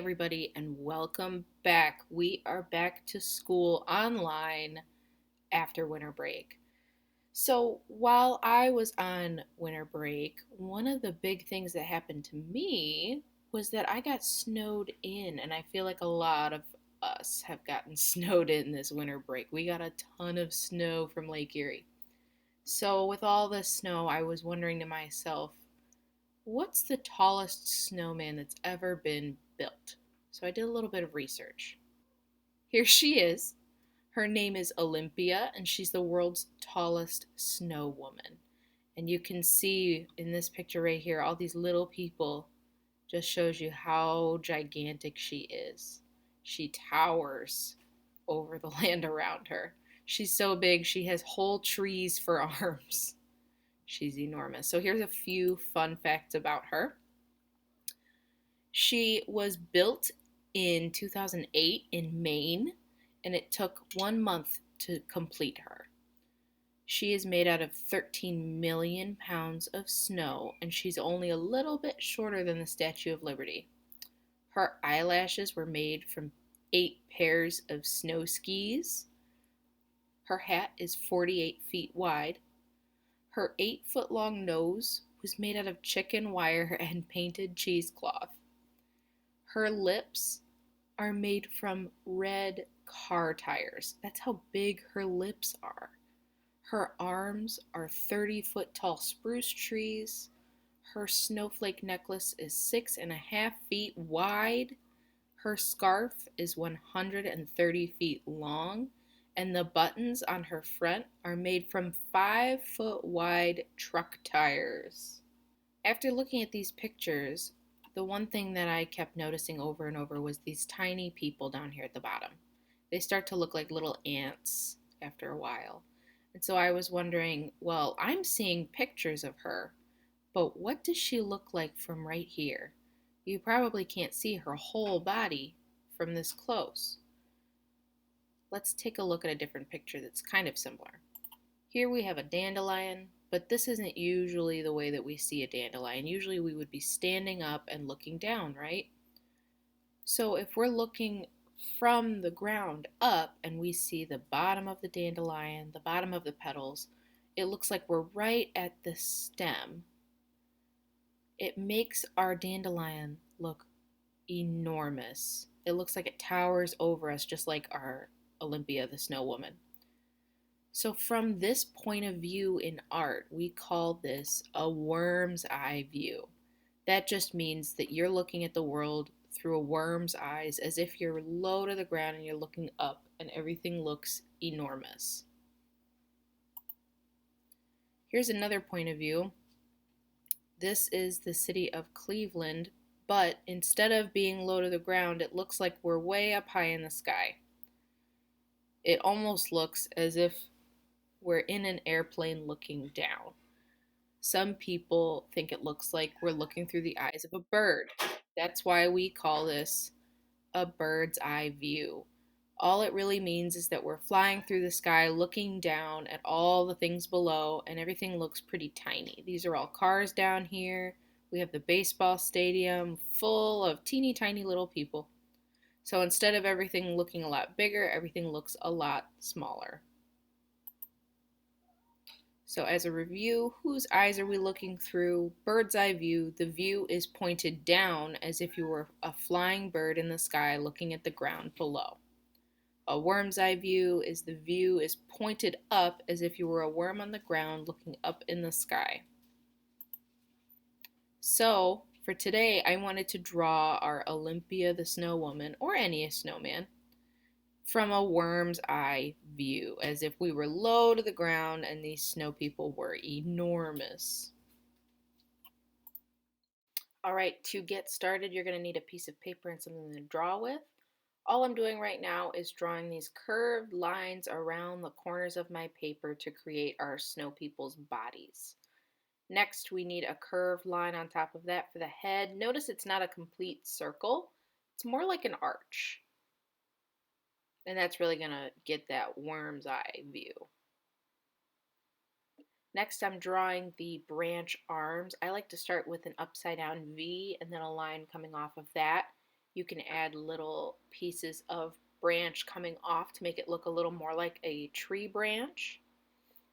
everybody, and welcome back. We are back to school online after winter break. So, while I was on winter break, one of the big things that happened to me was that I got snowed in, and I feel like a lot of us have gotten snowed in this winter break. We got a ton of snow from Lake Erie. So, with all this snow, I was wondering to myself, what's the tallest snowman that's ever been built? So I did a little bit of research. Here she is. Her name is Olympia, and she's the world's tallest snow woman. And you can see in this picture right here, all these little people just shows you how gigantic she is. She towers over the land around her. She's so big, she has whole trees for arms. She's enormous. So here's a few fun facts about her. She was built in 2008 in Maine, and it took 1 month to complete her. She is made out of 13 million pounds of snow, and she's only a little bit shorter than the Statue of Liberty. Her eyelashes were made from 8 pairs of snow skis. Her hat is 48 feet wide. Her 8 foot long nose was made out of chicken wire and painted cheesecloth. Her lips are made from red car tires. That's how big her lips are. Her arms are 30-foot tall spruce trees. Her snowflake necklace is 6.5 feet wide. Her scarf is 130 feet long. And the buttons on her front are made from 5 foot wide truck tires. After looking at these pictures, the one thing that I kept noticing over and over was these tiny people down here at the bottom. They start to look like little ants after a while. And so I was wondering, well, I'm seeing pictures of her, but what does she look like from right here? You probably can't see her whole body from this close. Let's take a look at a different picture that's kind of similar. Here we have a dandelion, but this isn't usually the way that we see a dandelion. Usually we would be standing up and looking down, right? So if we're looking from the ground up and we see the bottom of the dandelion, the bottom of the petals, it looks like we're right at the stem. It makes our dandelion look enormous. It looks like it towers over us, just like our Olympia, the snow woman. So, from this point of view in art, we call this a worm's eye view. That just means that you're looking at the world through a worm's eyes, as if you're low to the ground and you're looking up and everything looks enormous. Here's another point of view. This is the city of Cleveland, but instead of being low to the ground, it looks like we're way up high in the sky. It almost looks as if we're in an airplane looking down. Some people think it looks like we're looking through the eyes of a bird. That's why we call this a bird's eye view. All it really means is that we're flying through the sky looking down at all the things below, and everything looks pretty tiny. These are all cars down here. We have the baseball stadium full of teeny tiny little people. So instead of everything looking a lot bigger, everything looks a lot smaller. So as a review, whose eyes are we looking through? Bird's eye view. The view is pointed down as if you were a flying bird in the sky looking at the ground below. A worm's eye view is the view is pointed up as if you were a worm on the ground looking up in the sky. So for today, I wanted to draw our Olympia the Snow Woman, or any snowman, from a worm's eye view, as if we were low to the ground and these snow people were enormous. All right, to get started, you're going to need a piece of paper and something to draw with. All I'm doing right now is drawing these curved lines around the corners of my paper to create our snow people's bodies. Next, we need a curved line on top of that for the head. Notice it's not a complete circle. It's more like an arch. And that's really going to get that worm's eye view. Next, I'm drawing the branch arms. I like to start with an upside down V and then a line coming off of that. You can add little pieces of branch coming off to make it look a little more like a tree branch.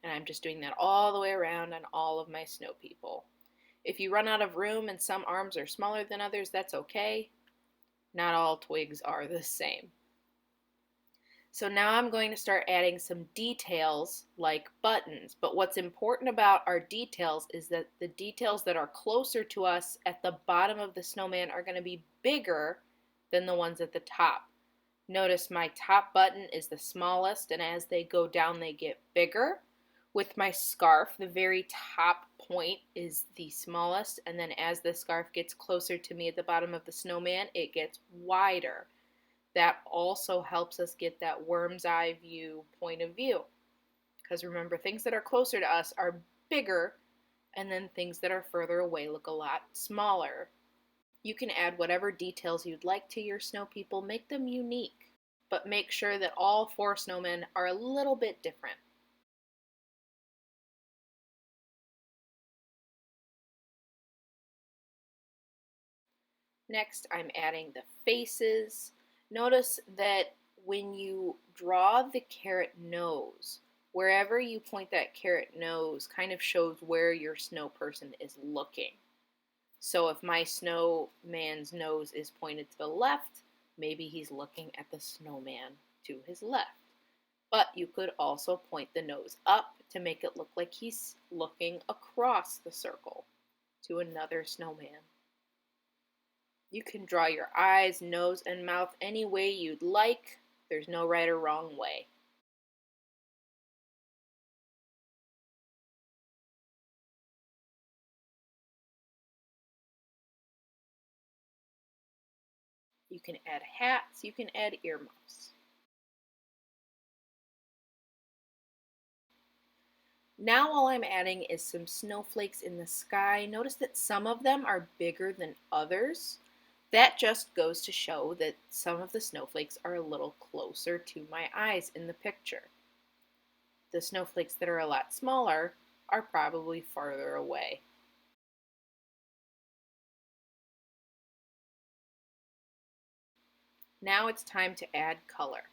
And I'm just doing that all the way around on all of my snow people. If you run out of room and some arms are smaller than others, that's okay. Not all twigs are the same. So now I'm going to start adding some details like buttons. But what's important about our details is that the details that are closer to us at the bottom of the snowman are going to be bigger than the ones at the top. Notice my top button is the smallest, and as they go down, they get bigger. With my scarf, the very top point is the smallest, and then as the scarf gets closer to me at the bottom of the snowman, it gets wider. That also helps us get that worm's eye view point of view. Because remember, things that are closer to us are bigger, and then things that are further away look a lot smaller. You can add whatever details you'd like to your snow people, make them unique, but make sure that all 4 snowmen are a little bit different. Next, I'm adding the faces. Notice that when you draw the carrot nose, wherever you point that carrot nose kind of shows where your snow person is looking. So if my snowman's nose is pointed to the left, maybe he's looking at the snowman to his left. But you could also point the nose up to make it look like he's looking across the circle to another snowman. You can draw your eyes, nose, and mouth any way you'd like. There's no right or wrong way. You can add hats, you can add earmuffs. Now all I'm adding is some snowflakes in the sky. Notice that some of them are bigger than others. That just goes to show that some of the snowflakes are a little closer to my eyes in the picture. The snowflakes that are a lot smaller are probably farther away. Now it's time to add color.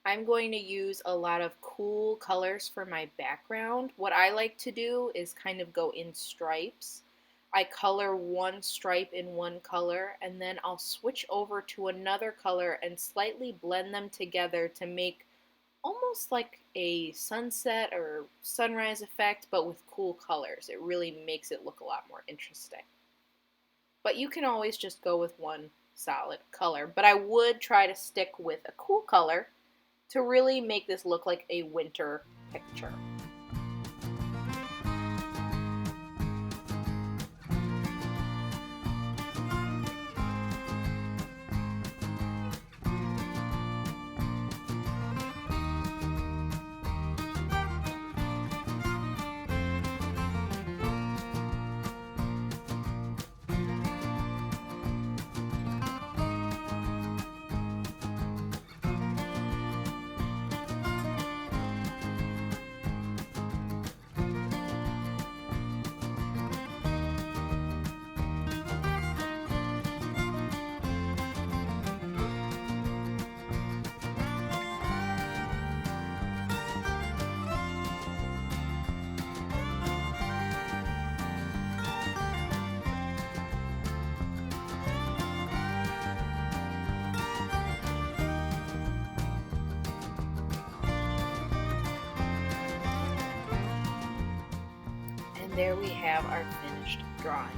I'm going to use a lot of cool colors for my background. What I like to do is kind of go in stripes. I color one stripe in one color, and then I'll switch over to another color and slightly blend them together to make almost like a sunset or sunrise effect, but with cool colors. It really makes it look a lot more interesting. But you can always just go with one solid color. But I would try to stick with a cool color to really make this look like a winter picture. And there we have our finished drawing.